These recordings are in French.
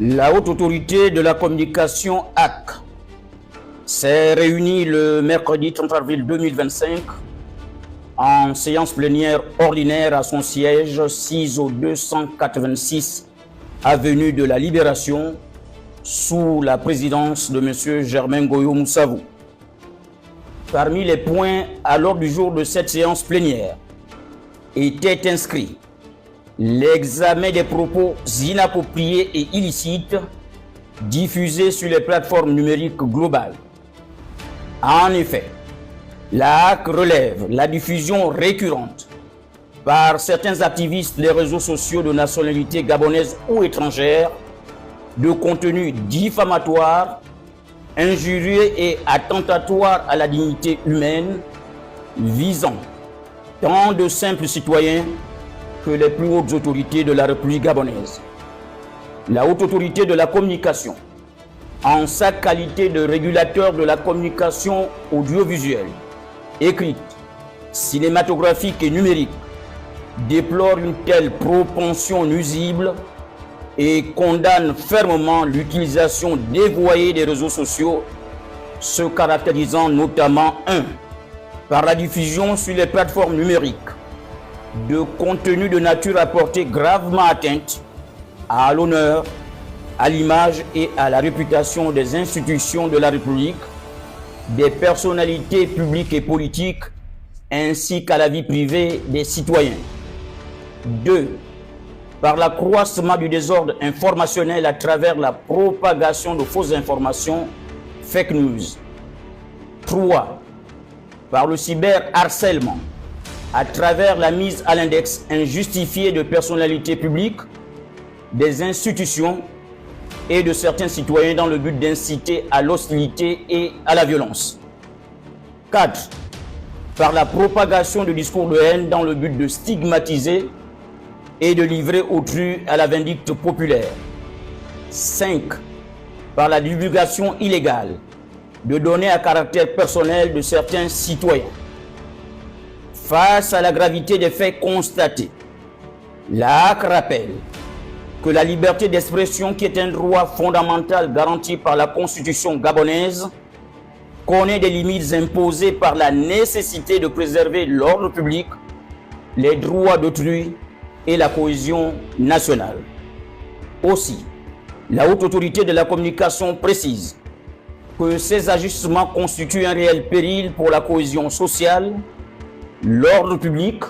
La Haute Autorité de la Communication HAC s'est réunie le mercredi 30 avril 2025 en séance plénière ordinaire à son siège 6 au 286 avenue de la Libération sous la présidence de M. Germain Goyo Moussavou. Parmi les points à l'ordre du jour de cette séance plénière était inscrit l'examen des propos inappropriés et illicites diffusés sur les plateformes numériques globales. En effet, la HAC relève la diffusion récurrente par certains activistes des réseaux sociaux de nationalité gabonaise ou étrangère de contenus diffamatoires, injurieux et attentatoires à la dignité humaine, visant tant de simples citoyens que les plus hautes autorités de la République gabonaise. La Haute Autorité de la Communication, en sa qualité de régulateur de la communication audiovisuelle, écrite, cinématographique et numérique, déplore une telle propension nuisible et condamne fermement l'utilisation dévoyée des réseaux sociaux, se caractérisant notamment par la diffusion sur les plateformes numériques de contenus de nature à porter gravement atteinte à l'honneur, à l'image et à la réputation des institutions de la République, des personnalités publiques et politiques, ainsi qu'à la vie privée des citoyens. 2. Par l'accroissement du désordre informationnel à travers la propagation de fausses informations, fake news. 3. Par le cyberharcèlement, à travers la mise à l'index injustifiée de personnalités publiques, des institutions et de certains citoyens dans le but d'inciter à l'hostilité et à la violence. 4. Par la propagation de discours de haine dans le but de stigmatiser et de livrer autrui à la vindicte populaire. 5. Par la divulgation illégale de données à caractère personnel de certains citoyens. Face à la gravité des faits constatés, la HAC rappelle que la liberté d'expression, qui est un droit fondamental garanti par la Constitution gabonaise, connaît des limites imposées par la nécessité de préserver l'ordre public, les droits d'autrui et la cohésion nationale. Aussi, la Haute Autorité de la Communication précise que ces ajustements constituent un réel péril pour la cohésion sociale, l'ordre public,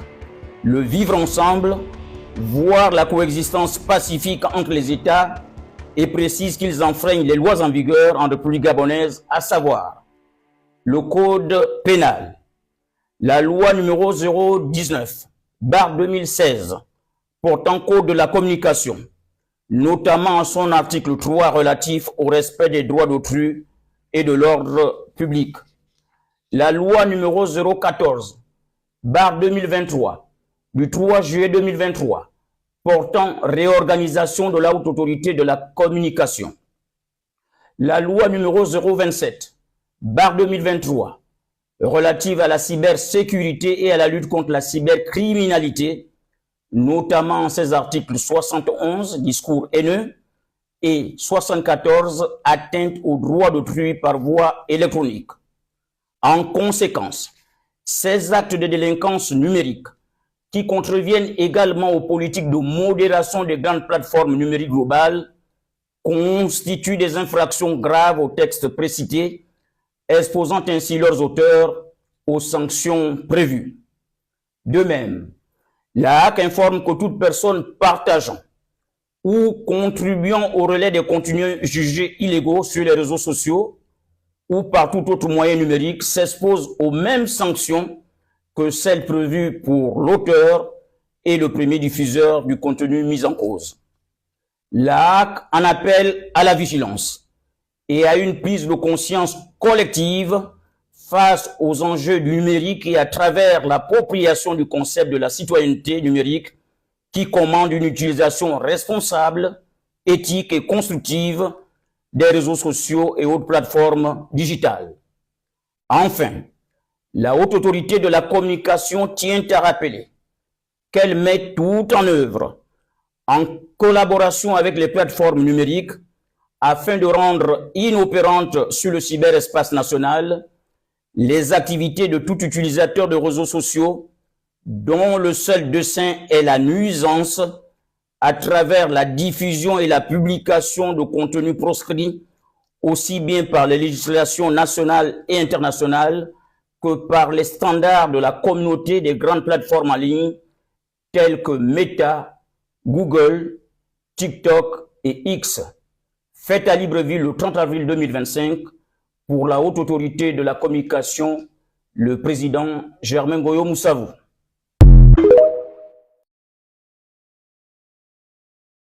le vivre ensemble, voire la coexistence pacifique entre les États, et précise qu'ils enfreignent les lois en vigueur en République gabonaise, à savoir le Code pénal, la loi numéro 019/2016 portant Code de la communication, notamment en son article 3 relatif au respect des droits d'autrui et de l'ordre public, la loi numéro 014/2023 du 3 juillet 2023 portant réorganisation de la Haute Autorité de la Communication, la loi numéro 027/2023 relative à la cybersécurité et à la lutte contre la cybercriminalité, notamment en ses articles 71, discours haineux, et 74, atteinte aux droits d'autrui par voie électronique. En conséquence, ces actes de délinquance numérique, qui contreviennent également aux politiques de modération des grandes plateformes numériques globales, constituent des infractions graves aux textes précités, exposant ainsi leurs auteurs aux sanctions prévues. De même, la HAC informe que toute personne partageant ou contribuant au relais des contenus jugés illégaux sur les réseaux sociaux ou par tout autre moyen numérique s'expose aux mêmes sanctions que celles prévues pour l'auteur et le premier diffuseur du contenu mis en cause. La HAC en appelle à la vigilance et à une prise de conscience collective face aux enjeux du numérique et à travers l'appropriation du concept de la citoyenneté numérique qui commande une utilisation responsable, éthique et constructive des réseaux sociaux et autres plateformes digitales. Enfin, la Haute Autorité de la Communication tient à rappeler qu'elle met tout en œuvre en collaboration avec les plateformes numériques afin de rendre inopérantes sur le cyberespace national les activités de tout utilisateur de réseaux sociaux dont le seul dessein est la nuisance à travers la diffusion et la publication de contenus proscrits aussi bien par les législations nationales et internationales que par les standards de la communauté des grandes plateformes en ligne telles que Meta, Google, TikTok et X. Faites à Libreville le 30 avril 2025 pour la Haute Autorité de la Communication, le président Germain Goyo Moussavou.